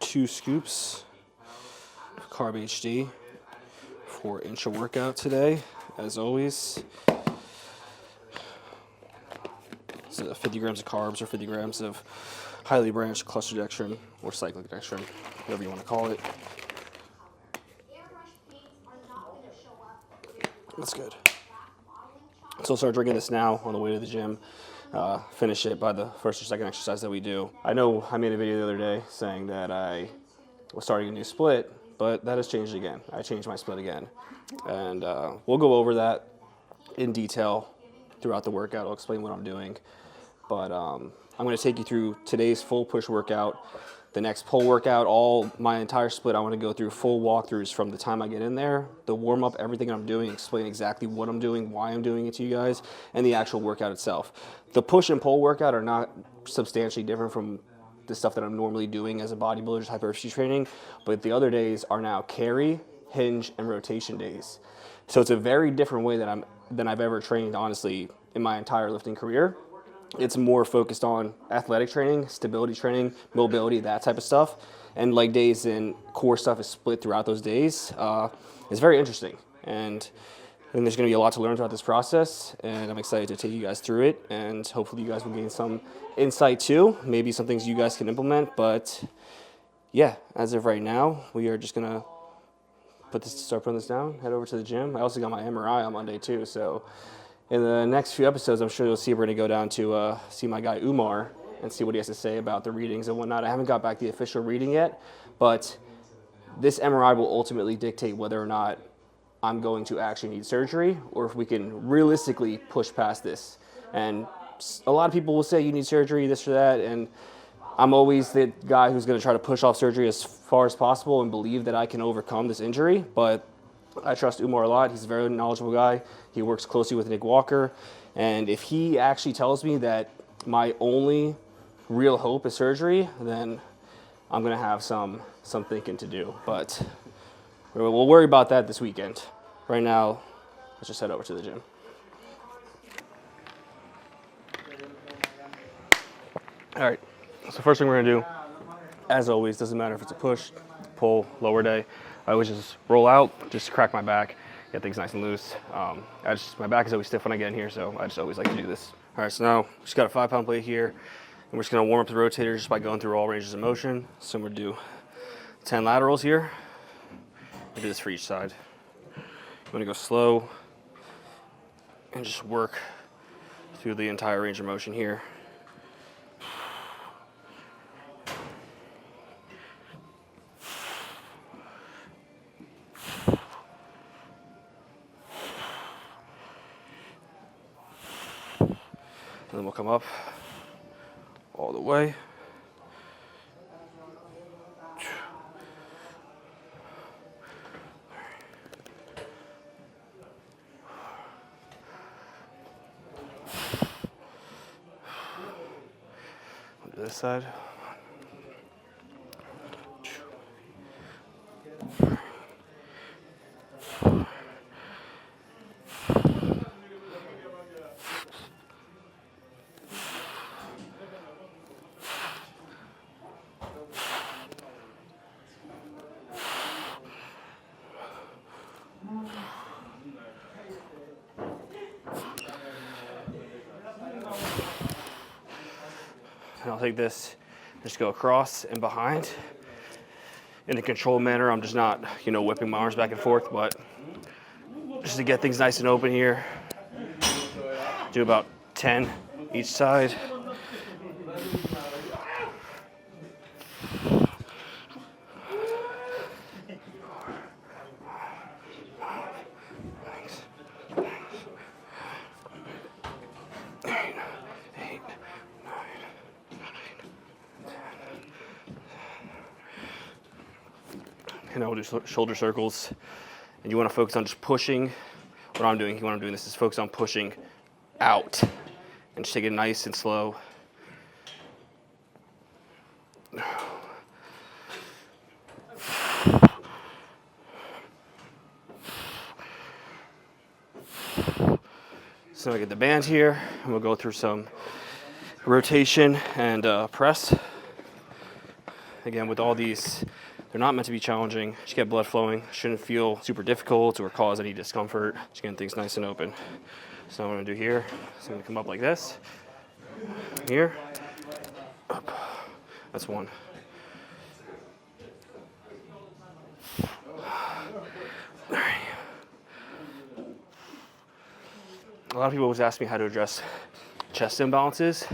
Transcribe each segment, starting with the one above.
2 scoops of Carb HD for intra workout today, as always. So 50 grams of carbs or 50 grams of highly branched cluster dextrin or cyclic dextrin, whatever you want to call it. That's good. So I'll start drinking this now on the way to the gym. Finish it by the first or second exercise that we do. I know I made a video the other day saying that I was starting a new split, but that has changed again. I changed my split again. And we'll go over that in detail throughout the workout. I'll explain what I'm doing. But I'm going to take you through today's full push workout, the next pull workout, all my entire split. I want to go through full walkthroughs from the time I get in there, the warm up, everything I'm doing, explain exactly what I'm doing, why I'm doing it to you guys, and the actual workout itself. The push and pull workout are not substantially different from the stuff that I'm normally doing as a bodybuilder, just hypertrophy training, but the other days are now carry, hinge, and rotation days. So it's a very different way than I've ever trained, honestly, in my entire lifting career. It's more focused on athletic training, stability training, mobility, that type of stuff. And leg days and core stuff is split throughout those days. It's very interesting. And I think there's going to be a lot to learn throughout this process. And I'm excited to take you guys through it. And hopefully you guys will gain some insight too. Maybe some things you guys can implement. But yeah, as of right now, we are just going to start putting this down, head over to the gym. I also got my MRI on Monday too. So in the next few episodes, I'm sure you'll see we're going to go down to see my guy Umar and see what he has to say about the readings and whatnot. I haven't got back the official reading yet, but this MRI will ultimately dictate whether or not I'm going to actually need surgery or if we can realistically push past this. And a lot of people will say you need surgery, this or that, and I'm always the guy who's going to try to push off surgery as far as possible and believe that I can overcome this injury, but I trust Umar a lot. He's a very knowledgeable guy. He works closely with Nick Walker. And if he actually tells me that my only real hope is surgery, then I'm going to have some thinking to do. But we'll worry about that this weekend. Right now, let's just head over to the gym. All right. So first thing we're going to do, as always, doesn't matter if it's a push, pull, lower day, I always just roll out, just crack my back, get things nice and loose. My back is always stiff when I get in here, so I just always like to do this. All right, so now we just got a 5-pound plate here, and we're just gonna warm up the rotator just by going through all ranges of motion. So we're gonna do 10 laterals here. We'll do this for each side. I'm gonna go slow and just work through the entire range of motion here. And then we'll come up all the way. On this side. And I'll take this, just go across and behind in a controlled manner. I'm just not, whipping my arms back and forth, but just to get things nice and open here. Do about 10 each side. And I will do shoulder circles. And you want to focus on just pushing. What I'm doing this is focus on pushing out. And just take it nice and slow. So I get the band here, and we'll go through some rotation and press. Again, with all these, they're not meant to be challenging. Just get blood flowing. Shouldn't feel super difficult or cause any discomfort. Just getting things nice and open. So what I'm gonna do here is I'm gonna come up like this. Here, up. That's one. All right. A lot of people always ask me how to address chest imbalances,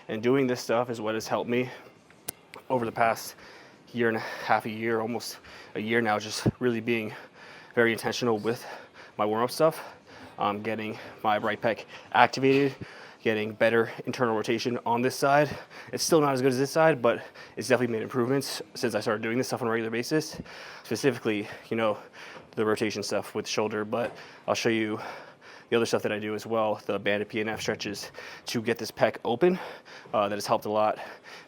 and doing this stuff is what has helped me over the past year and a half, a year, almost a year now, just really being very intentional with my warm-up stuff, getting my right pec activated, getting better internal rotation on this side. It's still not as good as this side, but it's definitely made improvements since I started doing this stuff on a regular basis, specifically, you know, the rotation stuff with shoulder, but I'll show you the other stuff that I do as well, the banded PNF stretches to get this pec open. That has helped a lot,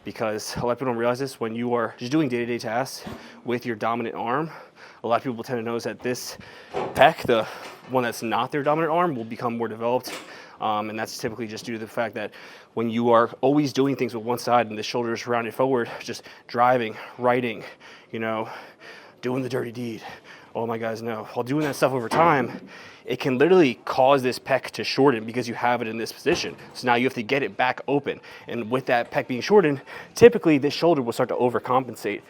because a lot of people don't realize this. When you are just doing day-to-day tasks with your dominant arm, a lot of people tend to notice that this pec, the one that's not their dominant arm, will become more developed. And that's typically just due to the fact that when you are always doing things with one side and the shoulders rounded forward, just driving, writing, you know, doing the dirty deed. All my guys know. While doing that stuff over time, it can literally cause this pec to shorten because you have it in this position. So now you have to get it back open. And with that pec being shortened, typically this shoulder will start to overcompensate.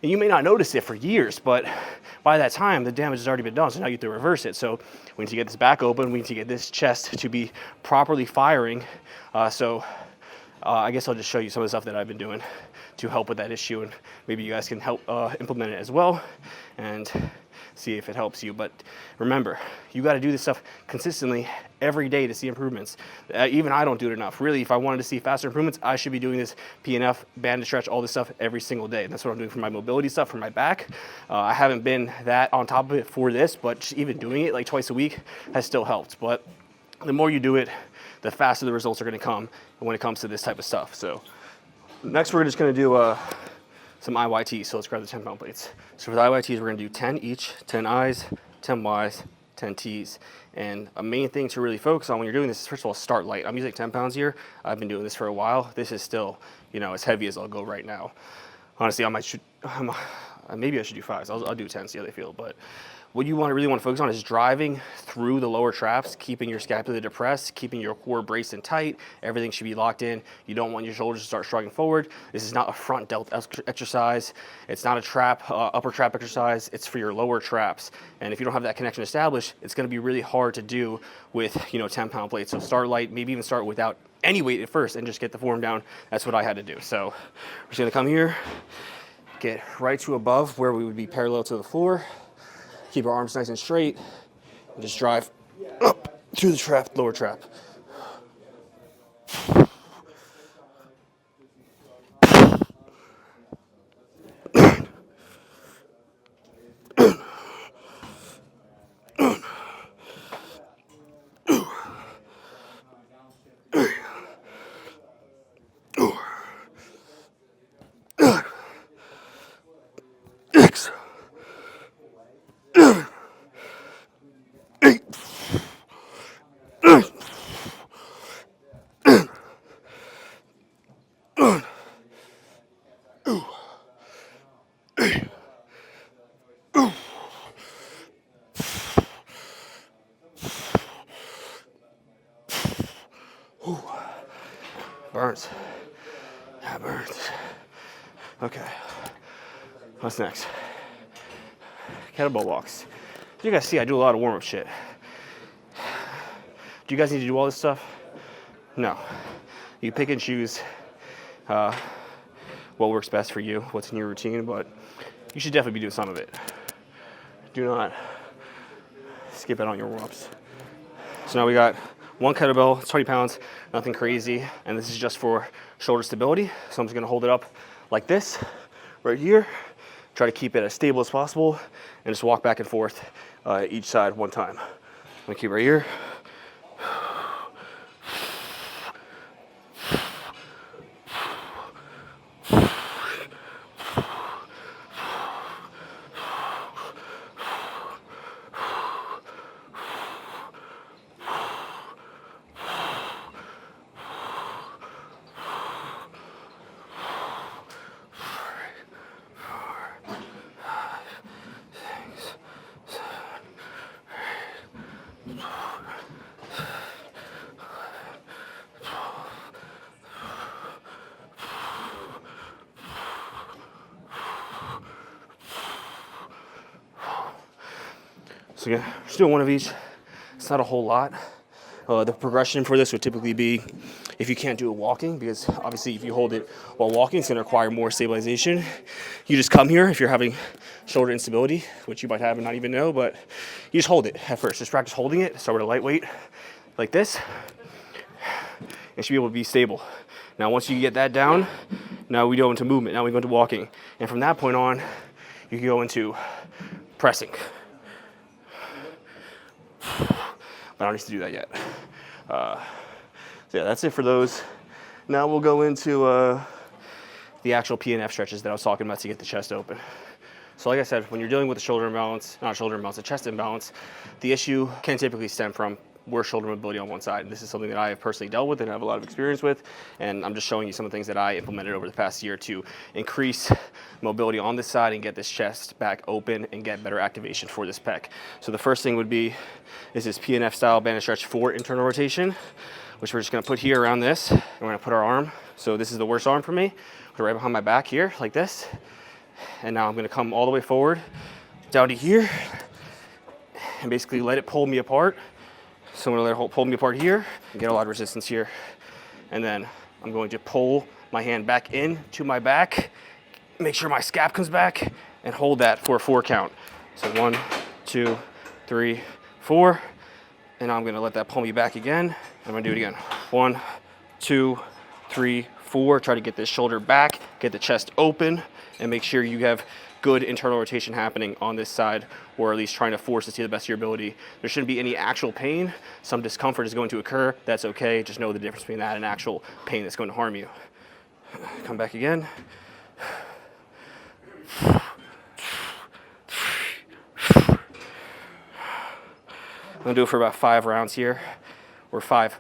And you may not notice it for years, but by that time, the damage has already been done. So now you have to reverse it. So we need to get this back open. We need to get this chest to be properly firing. I guess I'll just show you some of the stuff that I've been doing to help with that issue. And maybe you guys can help implement it as well and see if it helps you. But remember, you got to do this stuff consistently every day to see improvements. Even I don't do it enough. Really, if I wanted to see faster improvements, I should be doing this PNF, banded stretch, all this stuff every single day. And that's what I'm doing for my mobility stuff, for my back. I haven't been that on top of it for this, but just even doing it like twice a week has still helped. But the more you do it, the faster the results are going to come when it comes to this type of stuff. So next we're just going to do some IYTs. So let's grab the 10-pound plates. So for the IYTs, we're going to do 10 each, 10 I's, 10 Y's, 10 T's. And a main thing to really focus on when you're doing this is, first of all, start light. I'm using 10 pounds here. I've been doing this for a while. This is still, you know, as heavy as I'll go right now. Honestly, maybe I should do 5s. I'll do 10, see how they feel. But what you really want to focus on is driving through the lower traps, keeping your scapula depressed, keeping your core braced and tight. Everything should be locked in. You don't want your shoulders to start shrugging forward. This is not a front delt exercise. It's not a trap, upper trap exercise. It's for your lower traps. And if you don't have that connection established, it's going to be really hard to do with, you know, 10-pound plates. So start light, maybe even start without any weight at first and just get the form down. That's what I had to do. So we're just going to come here, get right to above where we would be parallel to the floor. Keep our arms nice and straight, and just drive up through the trap, lower trap. Burns. That burns. Okay. What's next? Kettlebell walks. You guys see I do a lot of warm-up shit. Do you guys need to do all this stuff? No. You pick and choose what works best for you, what's in your routine, but you should definitely be doing some of it. Do not skip out on your warm-ups. So now we got one kettlebell, it's 20 pounds, nothing crazy, and this is just for shoulder stability. So I'm just gonna hold it up like this, right here. Try to keep it as stable as possible, and just walk back and forth each side one time. I'm gonna keep it right here. So again, just doing one of each. It's not a whole lot. The progression for this would typically be, if you can't do it walking, because obviously if you hold it while walking, it's going to require more stabilization. You just come here if you're having shoulder instability, which you might have and not even know, but you just hold it at first. Just practice holding it. Start with a lightweight like this. And should be able to be stable. Now once you get that down, now we go into movement. Now we go into walking. And from that point on, you can go into pressing. But I don't need to do that yet. So yeah, that's it for those. Now we'll go into the actual PNF stretches that I was talking about to get the chest open. So like I said, when you're dealing with a shoulder imbalance, not shoulder imbalance, a chest imbalance, the issue can typically stem from worse shoulder mobility on one side. And this is something that I have personally dealt with and have a lot of experience with. And I'm just showing you some of the things that I implemented over the past year to increase mobility on this side and get this chest back open and get better activation for this pec. So the first thing would be, is this PNF style banded stretch for internal rotation, which we're just gonna put here around this. And we're gonna put our arm. So this is the worst arm for me. Put it right behind my back here, like this. And now I'm gonna come all the way forward, down to here, and basically let it pull me apart. So I'm gonna let it pull me apart here and get a lot of resistance here. And then I'm going to pull my hand back in to my back, make sure my scap comes back, and hold that for a 4 count. So 1, 2, 3, 4. And now I'm gonna let that pull me back again. I'm gonna do it again. 1, 2, 3, 4. Try to get this shoulder back, get the chest open, and make sure you have good internal rotation happening on this side, or at least trying to force it to the best of your ability. There shouldn't be any actual pain. Some discomfort is going to occur. That's okay. Just know the difference between that and actual pain that's going to harm you. Come back again. I'm gonna do it for about 5 rounds here, or five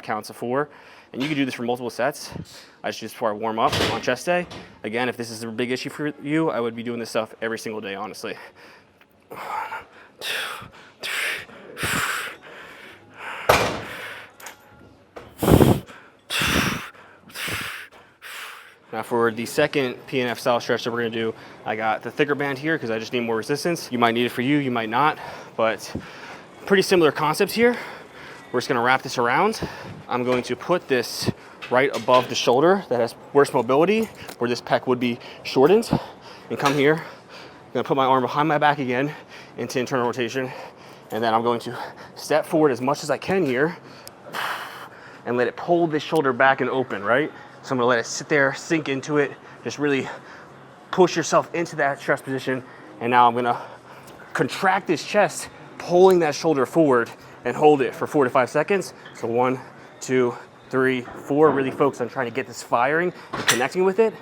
counts of 4. And you can do this for multiple sets. I just do this before I warm up on chest day. Again, if this is a big issue for you, I would be doing this stuff every single day, honestly. 1, 2, 3. Now for the second PNF style stretch that we're gonna do, I got the thicker band here because I just need more resistance. You might need it for you, you might not, but pretty similar concepts here. We're just gonna wrap this around. I'm going to put this right above the shoulder that has worse mobility, where this pec would be shortened, and come here. I'm gonna put my arm behind my back again into internal rotation, and then I'm going to step forward as much as I can here and let it pull this shoulder back and open, right? So I'm gonna let it sit there, sink into it, just really push yourself into that chest position, and now I'm gonna contract this chest, pulling that shoulder forward, and hold it for 4 to 5 seconds. So 1, 2, 3, 4, really focus on trying to get this firing and connecting with it.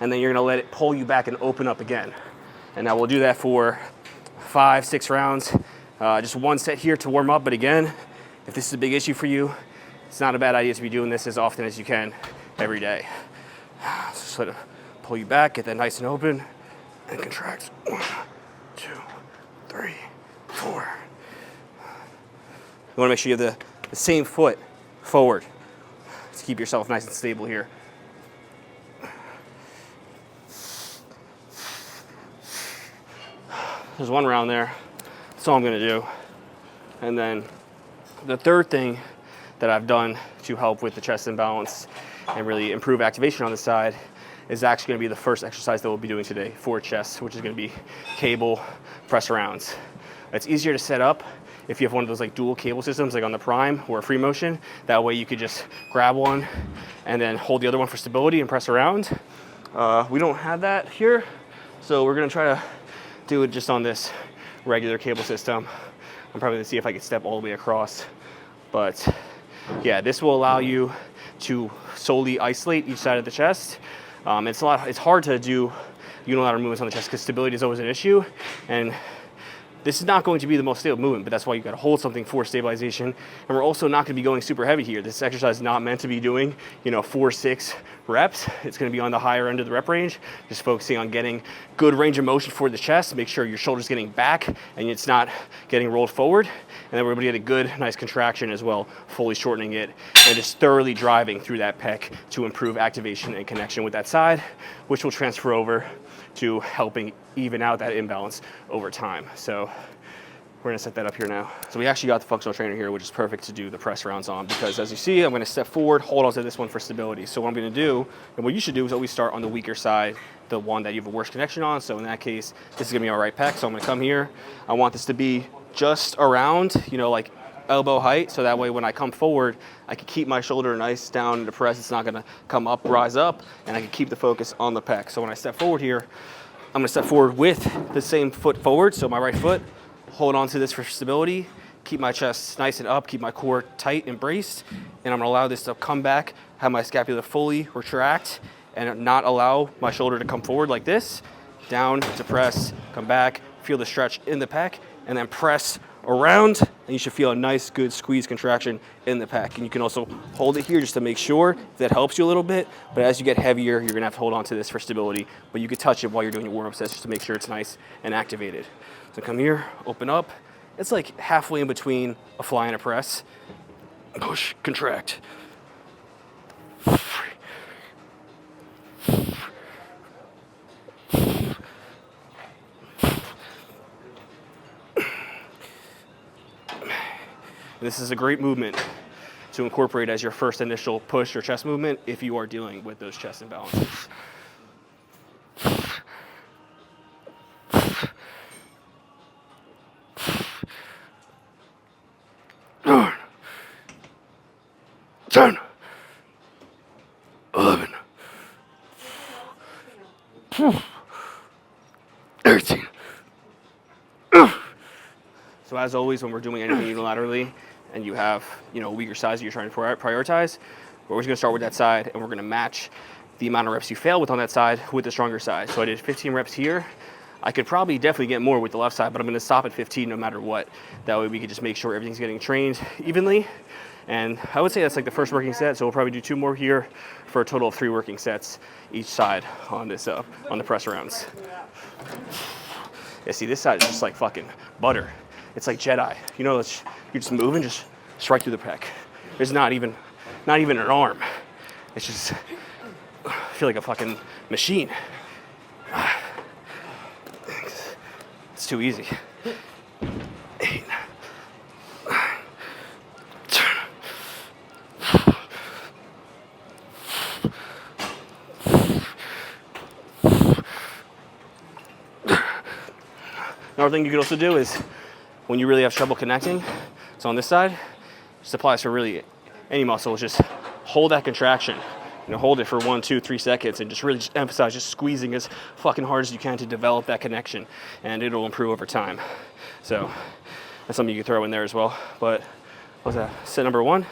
And then you're gonna let it pull you back and open up again. And now we'll do that for 5, 6 rounds. Just 1 set here to warm up, but again, if this is a big issue for you, it's not a bad idea to be doing this as often as you can every day. So just let it pull you back, get that nice and open, and contract. 1, 2, 3, 4. You wanna make sure you have the same foot forward to keep yourself nice and stable here. There's 1 round there. That's all I'm gonna do. And then the third thing that I've done to help with the chest imbalance and really improve activation on the side is actually gonna be the first exercise that we'll be doing today for chest, which is gonna be cable press arounds. It's easier to set up if you have one of those like dual cable systems like on the Prime or a free motion. That way you could just grab one and then hold the other one for stability and press around. We don't have that here, so we're gonna try to do it just on this regular cable system. I'm probably gonna see if I can step all the way across. But yeah, this will allow you to solely isolate each side of the chest. It's hard to do unilateral movements on the chest because stability is always an issue. And this is not going to be the most stable movement, but that's why you gotta hold something for stabilization. And we're also not gonna be going super heavy here. This exercise is not meant to be doing, 4, 6 reps. It's gonna be on the higher end of the rep range, just focusing on getting good range of motion for the chest, make sure your shoulder's getting back and it's not getting rolled forward. And then we're gonna get a good, nice contraction as well, fully shortening it, and just thoroughly driving through that pec to improve activation and connection with that side, which will transfer over to helping even out that imbalance over time. So We're gonna set that up here now. So we actually got the functional trainer here, which is perfect to do the press rounds on, because as you see, I'm gonna step forward, hold on to this one for stability. So what I'm gonna do, and what you should do, is always start on the weaker side, the one that you have a worse connection on. So in that case, this is gonna be my right pec. So I'm gonna come here. I want this to be just around, you know, like elbow height. So that way when I come forward, I can keep my shoulder nice down in the press. It's not gonna come up, rise up, and I can keep the focus on the pec. So when I step forward here, I'm gonna step forward with the same foot forward. So my right foot, hold on to this for stability, keep my chest nice and up, keep my core tight and braced, and I'm gonna allow this to come back, have my scapula fully retract, and not allow my shoulder to come forward like this, down to press, come back, feel the stretch in the pec, and then press around, and you should feel a nice, good squeeze contraction in the pec. And you can also hold it here just to make sure that helps you a little bit, but as you get heavier, you're gonna have to hold on to this for stability, but you can touch it while you're doing your warm-up sets just to make sure it's nice and activated. So come here, open up. It's like halfway in between a fly and a press. Push, contract. This is a great movement to incorporate as your first initial push or chest movement if you are dealing with those chest imbalances. Nine, 10, 11, 13. So as always, when we're doing anything unilaterally and you have, you know, a weaker size that you're trying to prioritize, we're always gonna start with that side and we're gonna match the amount of reps you fail with on that side with the stronger side. So I did 15 reps here. I could probably definitely get more with the left side, but I'm gonna stop at 15 no matter what. That way we can just make sure everything's getting trained evenly. And I would say that's like the first working set, so we'll probably do 2 more here for a total of 3 working sets each side on this on the press rounds. Yeah, see, this side is just like fucking butter. It's like Jedi. You know, you're just moving, just strike through the pec. There's not even an arm. It's just, I feel like a fucking machine. It's too easy. 8, 9, 10. Another thing you could also do is when you really have trouble connecting, so on this side, just applies for really any muscle, just hold that contraction. You know, hold it for 1, 2, 3 seconds and just really emphasize just squeezing as fucking hard as you can to develop that connection, and it'll improve over time. So that's something you can throw in there as well. But what's that? Set number 1,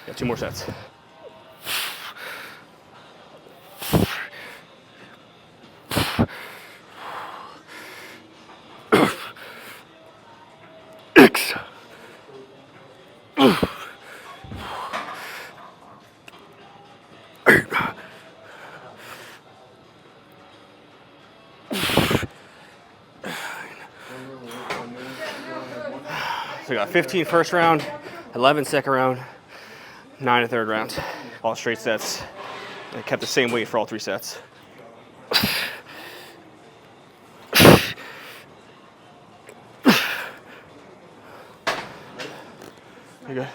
got 2 more sets. So we got 15 first round, 11 second round, 9 a third round. All straight sets. I kept the same weight for all 3 sets. Okay.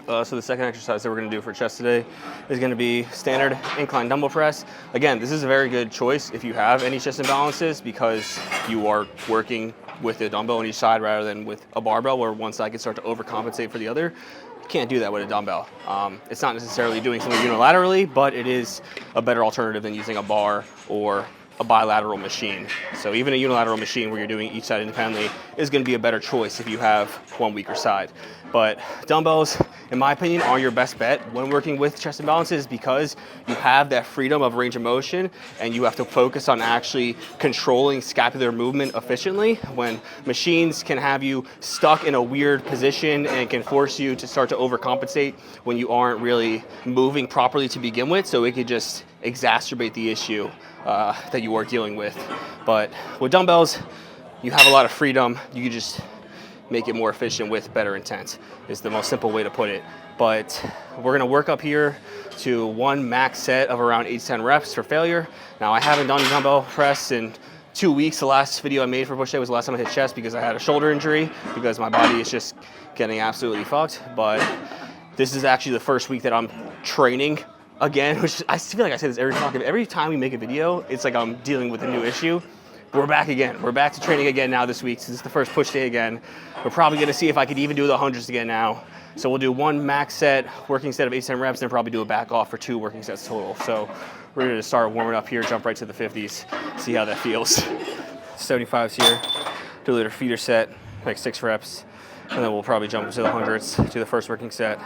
So the second exercise that we're going to do for chest today is going to be standard incline dumbbell press. Again, this is a very good choice if you have any chest imbalances, because you are working with a dumbbell on each side rather than with a barbell where one side can start to overcompensate for the other. You can't do that with a dumbbell. It's not necessarily doing something unilaterally, but it is a better alternative than using a bar or a bilateral machine. So even a unilateral machine where you're doing each side independently is going to be a better choice if you have one weaker side. But dumbbells, in my opinion, are your best bet when working with chest imbalances, because you have that freedom of range of motion and you have to focus on actually controlling scapular movement efficiently, when machines can have you stuck in a weird position and can force you to start to overcompensate when you aren't really moving properly to begin with. So it could just exacerbate the issue that you are dealing with. But with dumbbells, you have a lot of freedom. You can just make it more efficient with better intent, is the most simple way to put it. But we're gonna work up here to one max set of around 8 to 10 reps for failure. Now, I haven't done dumbbell press in 2 weeks. The last video I made for push day was the last time I hit chest because I had a shoulder injury because my body is just getting absolutely fucked. But this is actually the first week that I'm training again, which I feel like I say this every time we make a video, it's like I'm dealing with a new issue. But we're back again. We're back to training again now this week. So this is the first push day again. We're probably gonna see if I could even do the 100s again now. So we'll do 1 max set, working set of 8 to 10 reps, then probably do a back off for 2 working sets total. So we're gonna start warming up here, jump right to the 50s, see how that feels. 75s here, do a little feeder set, like 6 reps, and then we'll probably jump to the 100s, do the first working set.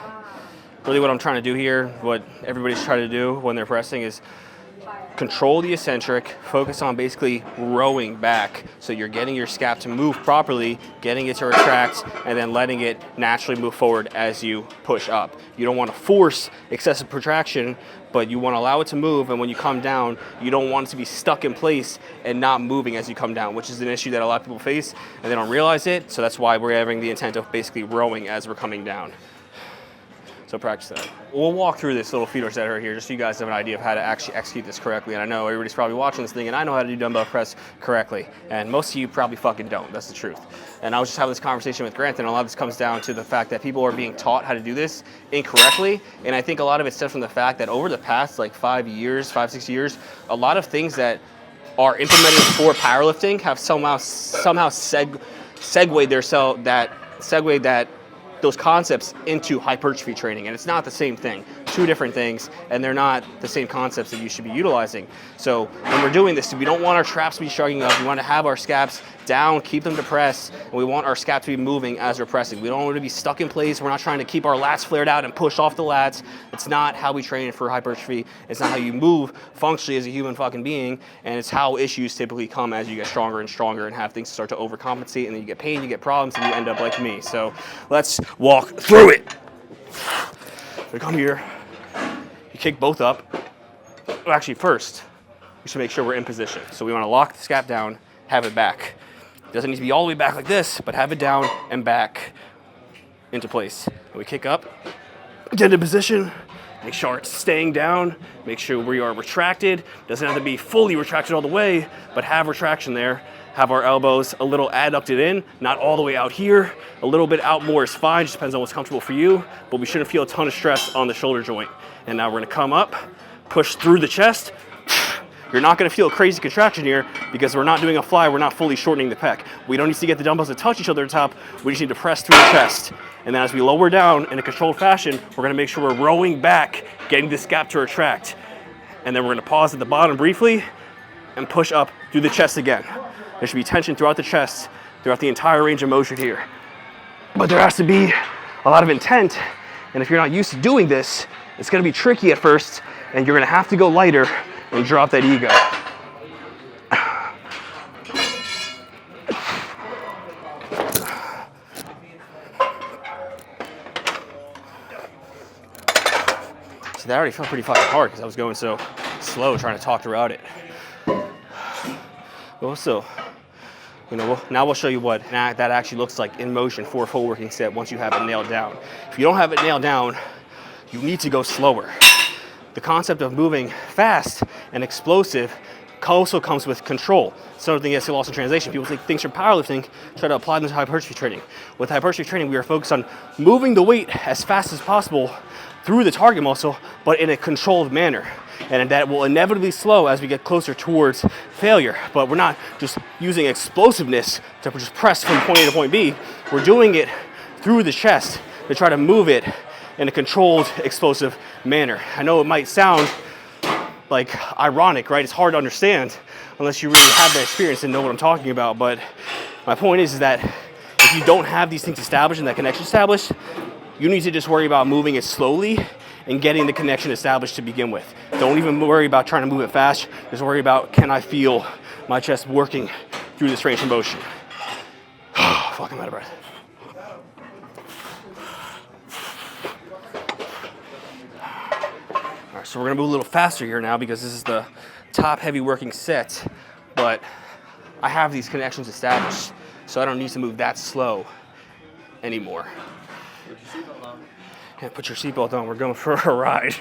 Really what I'm trying to do here, what everybody's trying to do when they're pressing is control the eccentric, focus on basically rowing back. So you're getting your scap to move properly, getting it to retract, and then letting it naturally move forward as you push up. You don't want to force excessive protraction, but you want to allow it to move, and when you come down, you don't want it to be stuck in place and not moving as you come down, which is an issue that a lot of people face, and they don't realize it, so that's why we're having the intent of basically rowing as we're coming down. So practice that. We'll walk through this little feeder set right here just so you guys have an idea of how to actually execute this correctly. And I know everybody's probably watching this thing and I know how to do dumbbell press correctly. And most of you probably fucking don't, that's the truth. And I was just having this conversation with Grant, and a lot of this comes down to the fact that people are being taught how to do this incorrectly. And I think a lot of it stems from the fact that over the past like 5 years, 6 years, a lot of things that are implemented for powerlifting have somehow segued those concepts into hypertrophy training, and it's not the same thing. 2 different things, and they're not the same concepts that you should be utilizing. So when we're doing this, we don't want our traps to be shrugging up. We want to have our scaps down, keep them depressed, and we want our scap to be moving as we're pressing. We don't want to be stuck in place. We're not trying to keep our lats flared out and push off the lats. It's not how we train for hypertrophy. It's not how you move functionally as a human fucking being, and it's how issues typically come as you get stronger and stronger and have things start to overcompensate, and then you get pain, you get problems, and you end up like me. So let's walk through it. We come here, you kick both up. Well, actually first, we should make sure we're in position. So we want to lock the scap down, have it back. It doesn't need to be all the way back like this, but have it down and back into place. And we kick up, get into position, make sure it's staying down, make sure we are retracted. Doesn't have to be fully retracted all the way, but have retraction there. Have our elbows a little adducted in, not all the way out here. A little bit out more is fine, just depends on what's comfortable for you, but we shouldn't feel a ton of stress on the shoulder joint. And now we're gonna come up, push through the chest. You're not gonna feel a crazy contraction here because we're not doing a fly, we're not fully shortening the pec. We don't need to get the dumbbells to touch each other at the top, we just need to press through the chest. And then as we lower down in a controlled fashion, we're gonna make sure we're rowing back, getting the scap to retract. And then we're gonna pause at the bottom briefly and push up through the chest again. There should be tension throughout the chest, throughout the entire range of motion here. But there has to be a lot of intent, and if you're not used to doing this, it's gonna be tricky at first, and you're gonna have to go lighter and drop that ego. See, that already felt pretty fucking hard because I was going so slow trying to talk throughout it. Also, now we'll show you what that actually looks like in motion for a full working set once you have it nailed down. If you don't have it nailed down, you need to go slower. The concept of moving fast and explosive also comes with control. Something that's lost in translation. People think things from powerlifting, try to apply them to hypertrophy training. With hypertrophy training, we are focused on moving the weight as fast as possible through the target muscle, but in a controlled manner. And that will inevitably slow as we get closer towards failure. But we're not just using explosiveness to just press from point A to point B. We're doing it through the chest to try to move it in a controlled, explosive manner. I know it might sound like ironic, right? It's hard to understand unless you really have that experience and know what I'm talking about. But my point is that if you don't have these things established and that connection established, you need to just worry about moving it slowly and getting the connection established to begin with. Don't even worry about trying to move it fast. Just worry about, can I feel my chest working through this range of motion? Fuck, I'm out of breath. All right, so we're gonna move a little faster here now because this is the top heavy working set, but I have these connections established, so I don't need to move that slow anymore. Yeah, put your seatbelt on, we're going for a ride.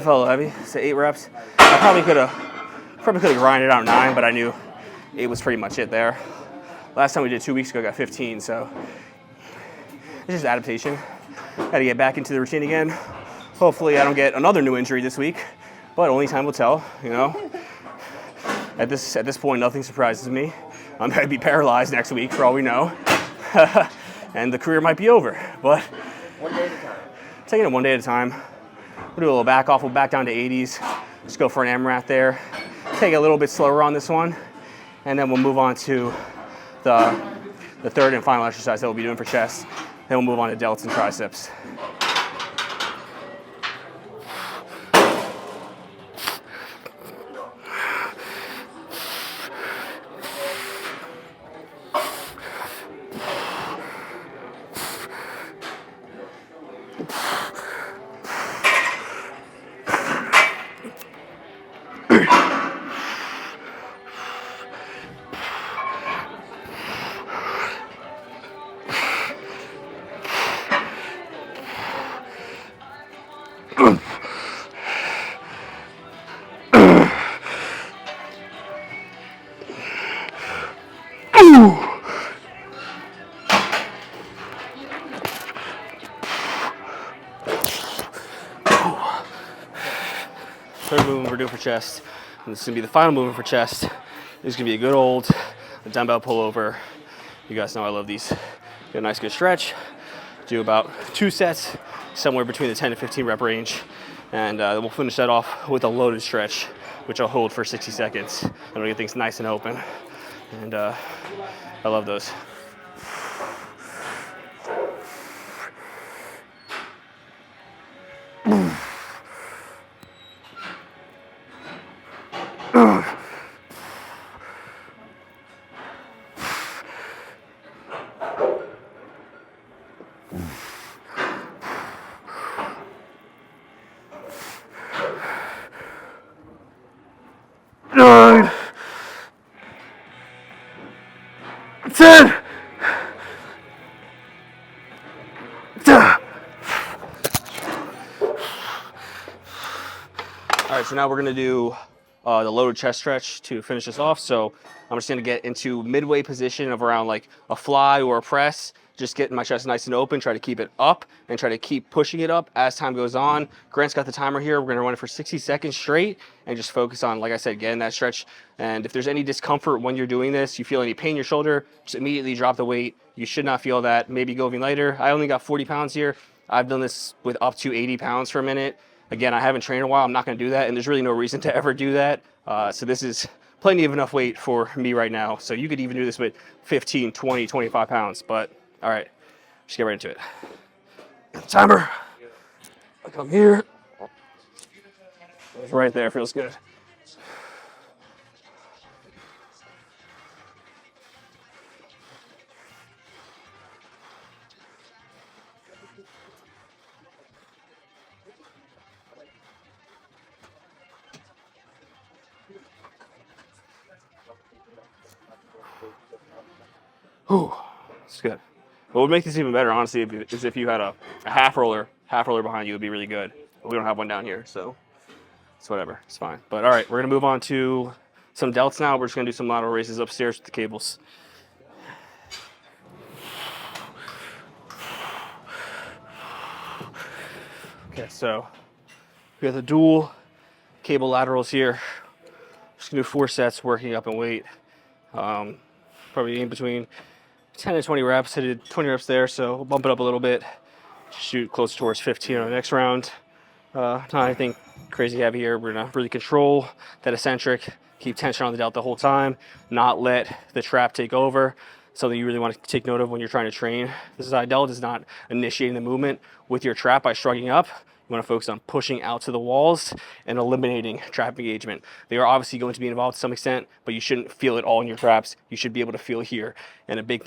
That felt heavy. So 8 reps. I probably could have grinded out 9, but I knew 8 was pretty much it there. Last time we did 2 weeks ago, I got 15, so it's just adaptation. Got to get back into the routine again. Hopefully I don't get another new injury this week, but only time will tell, you know. At this point, nothing surprises me. I'm going to be paralyzed next week for all we know. And the career might be over, but one day at a time. Taking it one day at a time. We'll do a little back off. We'll back down to 80s. Just go for an MRAT there. Take it a little bit slower on this one, and then we'll move on to the third and final exercise that we'll be doing for chest. Then we'll move on to delts and triceps. Third movement we're doing for chest, and this is going to be the final movement for chest. This is going to be a good old dumbbell pullover. You guys know I love these. Get a nice good stretch. Do about 2 sets, somewhere between the 10 to 15 rep range. And we'll finish that off with a loaded stretch, which I'll hold for 60 seconds. And we'll get things nice and open. And I love those. All right, so now we're gonna do the loaded chest stretch to finish this off. So I'm just gonna get into midway position of around like a fly or a press, just getting my chest nice and open, try to keep it up and try to keep pushing it up as time goes on. Grant's got the timer here. We're gonna run it for 60 seconds straight and just focus on, like I said, getting that stretch. And if there's any discomfort when you're doing this, you feel any pain in your shoulder, just immediately drop the weight. You should not feel that. Maybe go even lighter. I only got 40 pounds here. I've done this with up to 80 pounds for a minute. Again, I haven't trained in a while. I'm not going to do that, and there's really no reason to ever do that. So this is plenty of enough weight for me right now. So you could even do this with 15, 20, 25 pounds. But all right, just get right into it. Timer. I come here. It's right there. Feels good. Ooh, it's good. What would make this even better, honestly, is if you had a half roller behind you would be really good. But we don't have one down here, so it's whatever. It's fine. But all right, we're gonna move on to some delts now. We're just gonna do some lateral raises upstairs with the cables. Okay, so we got the dual cable laterals here. Just gonna do 4 sets, working up in weight. Probably in between 10 and 20 reps. I did 20 reps there, so we'll bump it up a little bit. Shoot close towards 15 on the next round. Not anything crazy heavy here. We're gonna really control that eccentric, keep tension on the delt the whole time, not let the trap take over. Something you really want to take note of when you're trying to train. This side delt is not initiating the movement with your trap by shrugging up. You want to focus on pushing out to the walls and eliminating trap engagement. They are obviously going to be involved to some extent, but you shouldn't feel it all in your traps. You should be able to feel here. And a big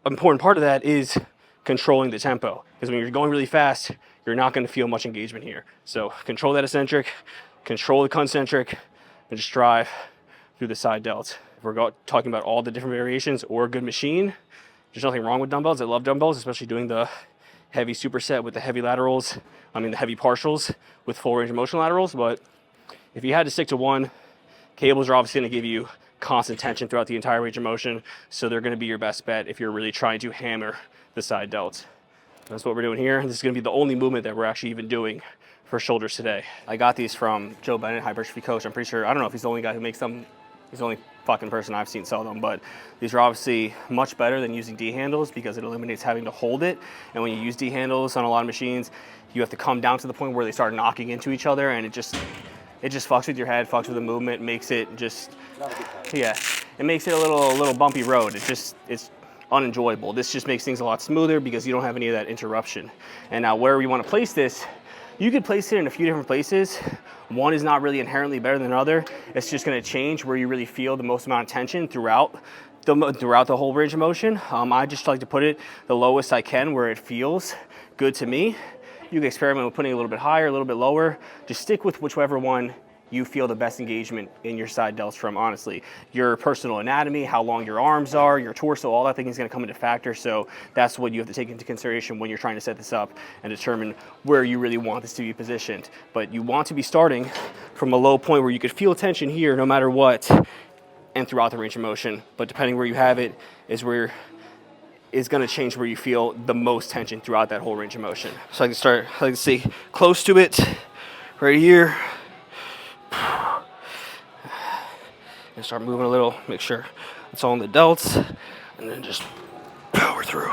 important part of that is controlling the tempo. Because when you're going really fast, you're not going to feel much engagement here. So control that eccentric, control the concentric, and just drive through the side delt. If we're talking about all the different variations or a good machine, there's nothing wrong with dumbbells. I love dumbbells, especially doing the heavy superset with the heavy laterals, the heavy partials with full range of motion laterals. But if you had to stick to one, cables are obviously going to give you constant tension throughout the entire range of motion, so they're going to be your best bet if you're really trying to hammer the side delts. That's what we're doing here. This is going to be the only movement that we're actually even doing for shoulders today. I got these from Joe Bennett, hypertrophy coach. I'm pretty sure, I don't know if he's the only guy who makes them. He's the only fucking person I've seen sell them, but these are obviously much better than using D handles because it eliminates having to hold it. And when you use D handles on a lot of machines, you have to come down to the point where they start knocking into each other, and it just fucks with your head, fucks with the movement, makes it just, yeah, it makes it a little bumpy road. It's unenjoyable. This just makes things a lot smoother because you don't have any of that interruption. And now where we want to place this, you could place it in a few different places. One is not really inherently better than another. It's just going to change where you really feel the most amount of tension throughout the whole range of motion. I just like to put it the lowest I can where it feels good to me. You can experiment with putting it a little bit higher, a little bit lower. Just stick with whichever one you feel the best engagement in your side delts from, honestly. Your personal anatomy, how long your arms are, your torso, all that thing is going to come into factor. So that's what you have to take into consideration when you're trying to set this up and determine where you really want this to be positioned. But you want to be starting from a low point where you could feel tension here no matter what and throughout the range of motion. But depending where you have it is going to change where you feel the most tension throughout that whole range of motion. So I can stay close to it right here. And start moving a little, make sure it's all in the delts, and then just power through.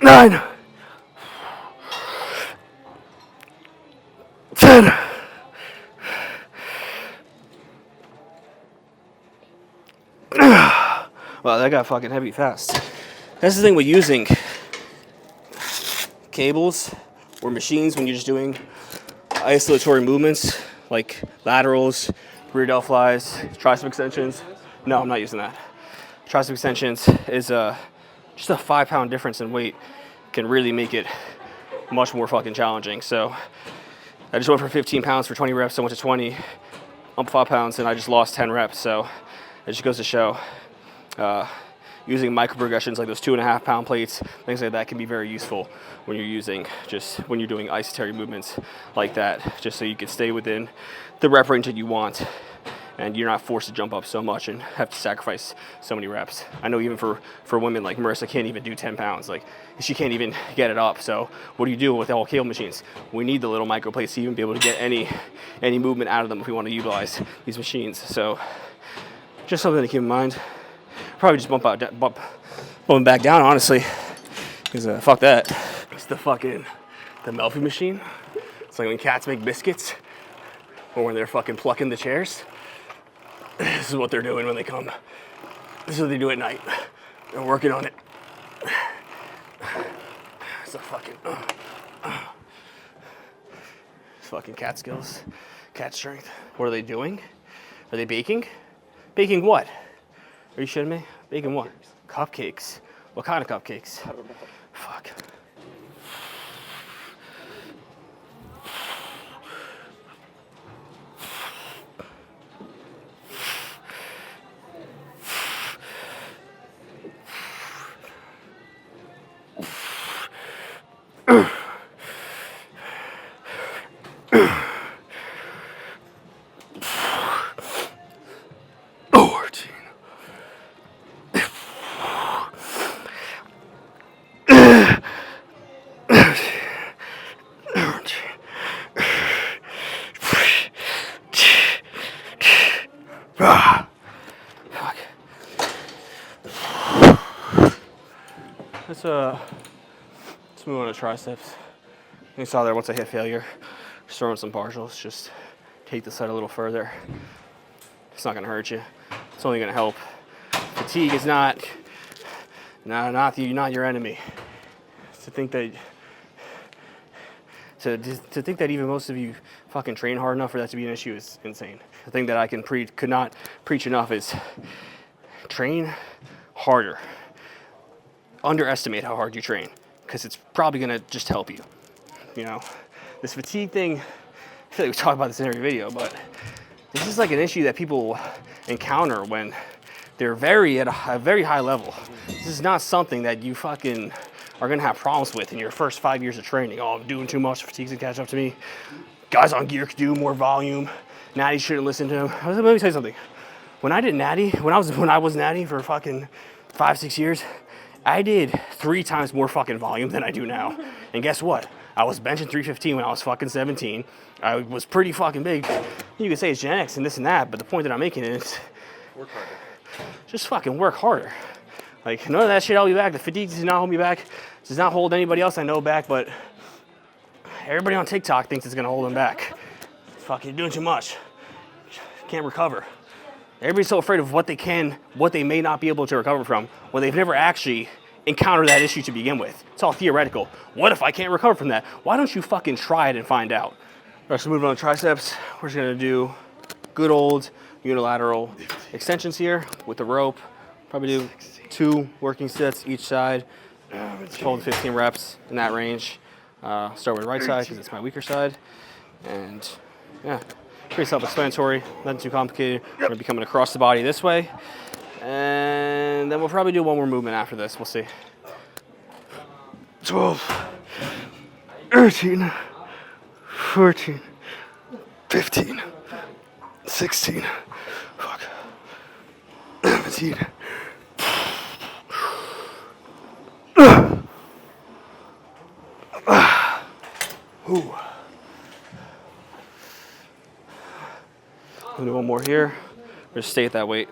Nine, 10. Wow, that got fucking heavy fast. That's the thing with using cables or machines when you're just doing isolatory movements like laterals, rear delt flies, tricep extensions. No, I'm not using that. Tricep extensions is just a 5-pound difference in weight can really make it much more fucking challenging. So I just went from 15 pounds for 20 reps. I went to 20, up 5 pounds, and I just lost 10 reps. So it just goes to show using micro progressions like those 2.5 pound plates, things like that can be very useful when you're doing isolatory movements like that, just so you can stay within the rep range that you want. And you're not forced to jump up so much and have to sacrifice so many reps. I know even for women like Marissa can't even do 10 pounds. Like, she can't even get it up. So what do you do with all cable machines? We need the little micro plates to even be able to get any movement out of them if we want to utilize these machines. So just something to keep in mind. Probably just bump back down, honestly, because fuck that. It's the Melfi machine. It's like when cats make biscuits or when they're fucking plucking the chairs. This is what they're doing when they come. This is what they do at night. They're working on it. It's a fucking cat skills, cat strength. What are they doing? Are they baking? Baking what? Are you shitting me? Baking what? Cupcakes. What kind of cupcakes? I don't know. Fuck. Let's move on to triceps. You saw there once I hit failure, just throwing some partials, just take the set a little further. It's not gonna hurt you. It's only gonna help. Fatigue is not your enemy. To think that To think that even most of you fucking train hard enough for that to be an issue is insane. The thing that I could not preach enough is train harder. Underestimate how hard you train, because it's probably gonna just help you. You know, this fatigue thing, I feel like we talk about this in every video, but this is like an issue that people encounter when they're at a very high level. This is not something that you fucking are gonna have problems with in your first 5 years of training. Oh, I'm doing too much, fatigue's gonna catch up to me. Guys on gear could do more volume. Natty shouldn't listen to him. Let me tell you something. When I did Natty, when I was Natty for fucking 5-6 years, I did 3 times more fucking volume than I do now. And guess what? I was benching 315 when I was fucking 17. I was pretty fucking big. You could say it's genetics and this and that, but the point that I'm making is work harder. Just fucking work harder. Like, none of that shit held me back. The fatigue does not hold me back. It does not hold anybody else I know back, but everybody on TikTok thinks it's gonna hold them back. Fucking doing too much. Can't recover. Everybody's so afraid of what they may not be able to recover from when they've never actually encountered that issue to begin with. It's all theoretical. What if I can't recover from that? Why don't you fucking try it and find out? All right, so moving on to triceps, we're just gonna do good old unilateral extensions here with the rope. Probably do 2 working sets each side, 12 to 15 reps in that range. Start with the right side because it's my weaker side. And yeah, pretty self-explanatory, nothing too complicated. We're gonna be coming across the body this way. And then we'll probably do one more movement after this, we'll see. 12, 13, 14, 15, 16, 17. Ooh. We'll do one more here. We'll just stay at that weight.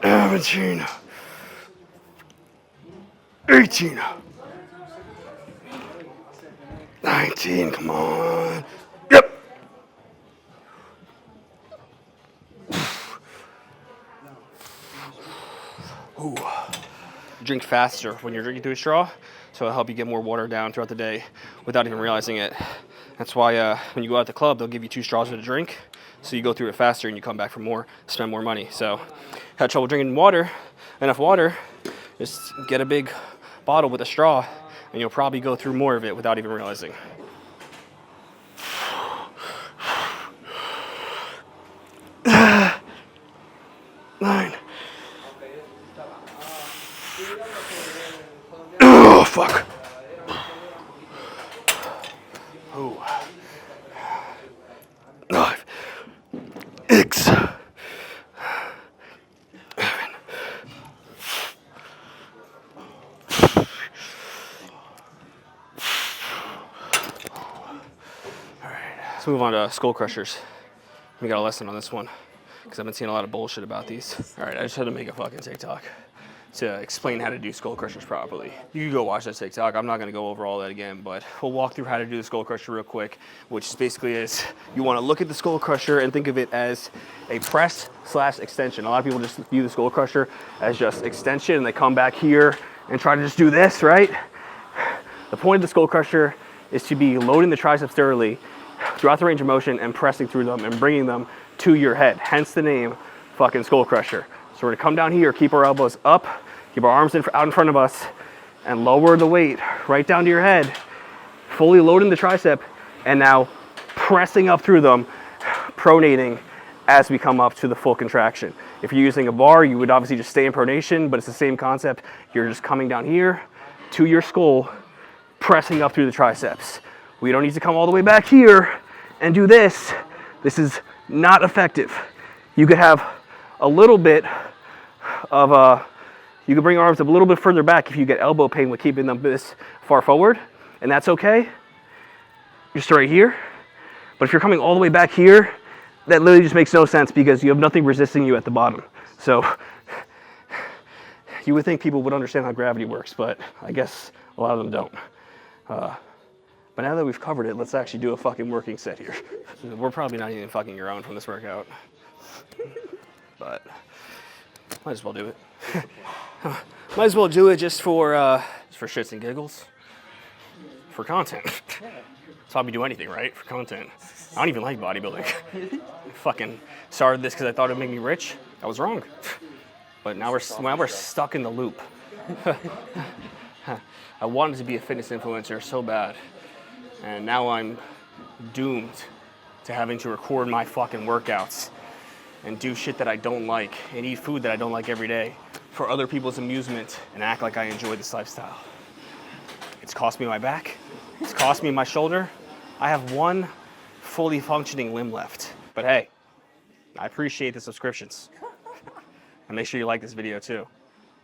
17, 18, 19, come on. Yep. Ooh. Drink faster when you're drinking through a straw, so it'll help you get more water down throughout the day without even realizing it. That's why when you go out to the club, they'll give you 2 straws of a drink, so you go through it faster and you come back for more, spend more money. So, had trouble drinking enough water, just get a big bottle with a straw, and you'll probably go through more of it without even realizing. 9. Oh, fuck. Oh. 5. 6. 7. All right, let's move on to skull crushers. We got a lesson on this one because I've been seeing a lot of bullshit about these. All right, I just had to make a fucking TikTok to explain how to do skull crushers properly. You can go watch that TikTok. I'm not gonna go over all that again, but we'll walk through how to do the skull crusher real quick, which basically is you wanna look at the skull crusher and think of it as a press / extension. A lot of people just view the skull crusher as just extension and they come back here and try to just do this, right? The point of the skull crusher is to be loading the triceps thoroughly throughout the range of motion and pressing through them and bringing them to your head, hence the name fucking skull crusher. So we're gonna come down here, keep our elbows up, keep our arms out in front of us, and lower the weight right down to your head, fully loading the tricep, and now pressing up through them, pronating as we come up to the full contraction. If you're using a bar, you would obviously just stay in pronation, but it's the same concept. You're just coming down here to your skull, pressing up through the triceps. We don't need to come all the way back here and do this. This is not effective. You could have a little bit of you can bring your arms up a little bit further back if you get elbow pain with keeping them this far forward, and that's okay. You're still right here. But if you're coming all the way back here, that literally just makes no sense because you have nothing resisting you at the bottom. So you would think people would understand how gravity works, but I guess a lot of them don't. But now that we've covered it, let's actually do a fucking working set here. We're probably not even fucking around from this workout. But might as well do it. Might as well do it just for for shits and giggles, for content. That's why we do anything, right? For content. I don't even like bodybuilding. I fucking started this because I thought it would make me rich. I was wrong. But now we're stuck in the loop. I wanted to be a fitness influencer so bad, and now I'm doomed to having to record my fucking workouts and do shit that I don't like and eat food that I don't like every day for other people's amusement and act like I enjoy this lifestyle. It's cost me my back. It's cost me my shoulder. I have one fully functioning limb left. But hey, I appreciate the subscriptions. And make sure you like this video too.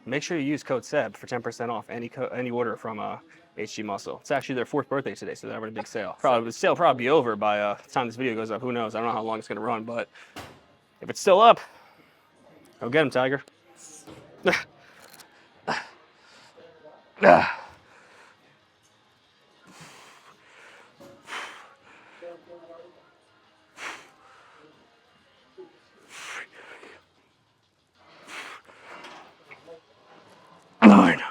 Make sure you use code SEB for 10% off any order from HG Muscle. It's actually their 4th birthday today, so they're having a big sale. The sale will probably be over by the time this video goes up. Who knows? I don't know how long it's going to run, but if it's still up, go get him, Tiger. Nine.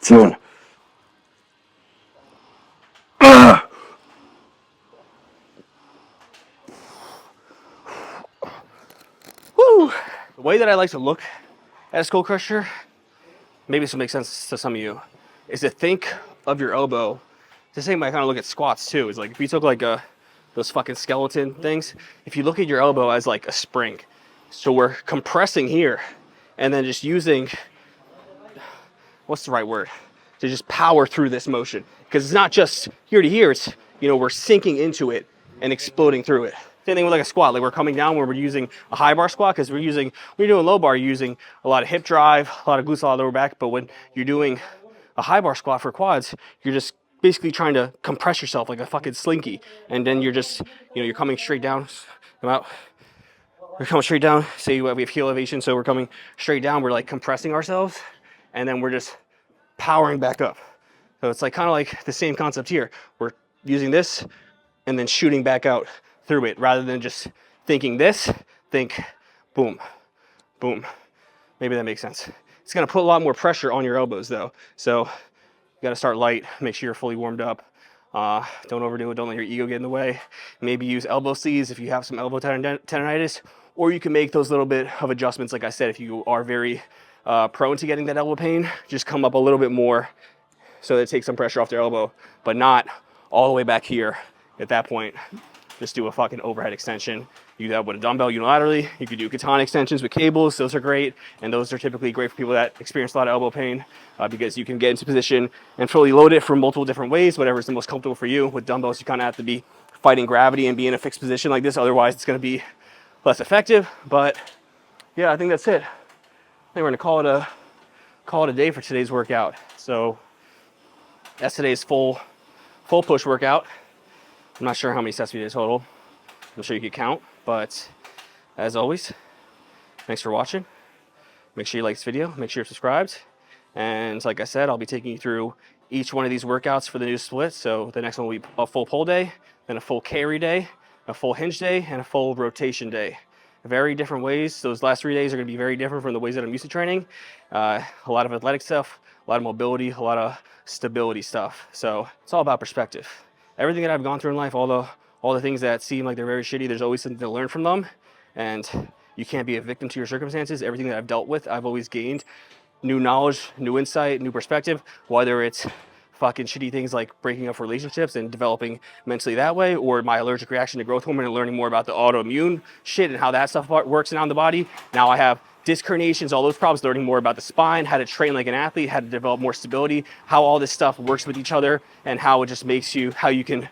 10. Woo! The way that I like to look at a skull crusher, maybe this will make sense to some of you, is to think of your elbow. The same way I kind of look at squats too. Is like if you took like those fucking skeleton things, if you look at your elbow as like a spring. So we're compressing here and then just using, what's the right word? To just power through this motion. Because it's not just here to here, it's, we're sinking into it and exploding through it. Same thing with like a squat, like we're coming down where we're using a high bar squat, because when you're doing low bar, you're using a lot of hip drive, a lot of glutes, a lot of lower back. But when you're doing a high bar squat for quads, you're just basically trying to compress yourself like a fucking slinky. And then you're just, you're coming straight down, come out. We're coming straight down, say we have heel elevation, so we're coming straight down, we're like compressing ourselves, and then we're just powering back up. So it's like kind of like the same concept here. We're using this and then shooting back out through it, rather than just thinking this, think boom, boom. Maybe that makes sense. It's gonna put a lot more pressure on your elbows though. So you gotta start light, make sure you're fully warmed up. Don't overdo it, don't let your ego get in the way. Maybe use elbow sleeves if you have some elbow tendonitis, or you can make those little bit of adjustments. Like I said, if you are very prone to getting that elbow pain, just come up a little bit more so that it takes some pressure off their elbow, but not all the way back here. At that point, just do a fucking overhead extension. You do that with a dumbbell unilaterally. You could do katana extensions with cables. Those are great, and those are typically great for people that experience a lot of elbow pain, because you can get into position and fully load it from multiple different ways, whatever is the most comfortable for you. With dumbbells, you kind of have to be fighting gravity and be in a fixed position like this. Otherwise, it's going to be less effective. But yeah, I think that's it. I think we're going to call it a day for today's workout. So that's today's full push workout. I'm not sure how many sets we did total. I'm sure you could count, but as always, thanks for watching. Make sure you like this video, make sure you're subscribed. And like I said, I'll be taking you through each one of these workouts for the new split. So the next one will be a full pull day, then a full carry day, a full hinge day, and a full rotation day. Very different ways. Those last 3 days are gonna be very different from the ways that I'm used to training. A lot of athletic stuff, a lot of mobility, a lot of stability stuff. So it's all about perspective. Everything that I've gone through in life, all the things that seem like they're very shitty, there's always something to learn from them. And you can't be a victim to your circumstances. Everything that I've dealt with, I've always gained new knowledge, new insight, new perspective, whether it's fucking shitty things like breaking up relationships and developing mentally that way, or my allergic reaction to growth hormone and learning more about the autoimmune shit and how that stuff works around the body. Now I have disc herniations, all those problems, learning more about the spine, how to train like an athlete, how to develop more stability, how all this stuff works with each other, and how it just makes you, how you can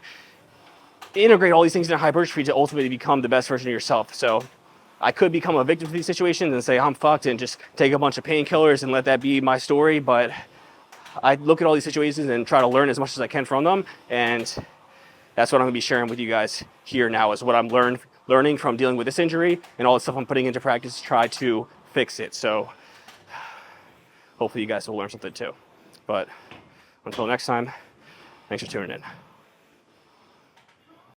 integrate all these things in a hypertrophy to ultimately become the best version of yourself. So I could become a victim to these situations and say I'm fucked and just take a bunch of painkillers and let that be my story, but I look at all these situations and try to learn as much as I can from them, and that's what I'm gonna be sharing with you guys here now, is what I'm learning from dealing with this injury and all the stuff I'm putting into practice to try to fix it. So hopefully you guys will learn something too. But until next time, thanks for tuning in.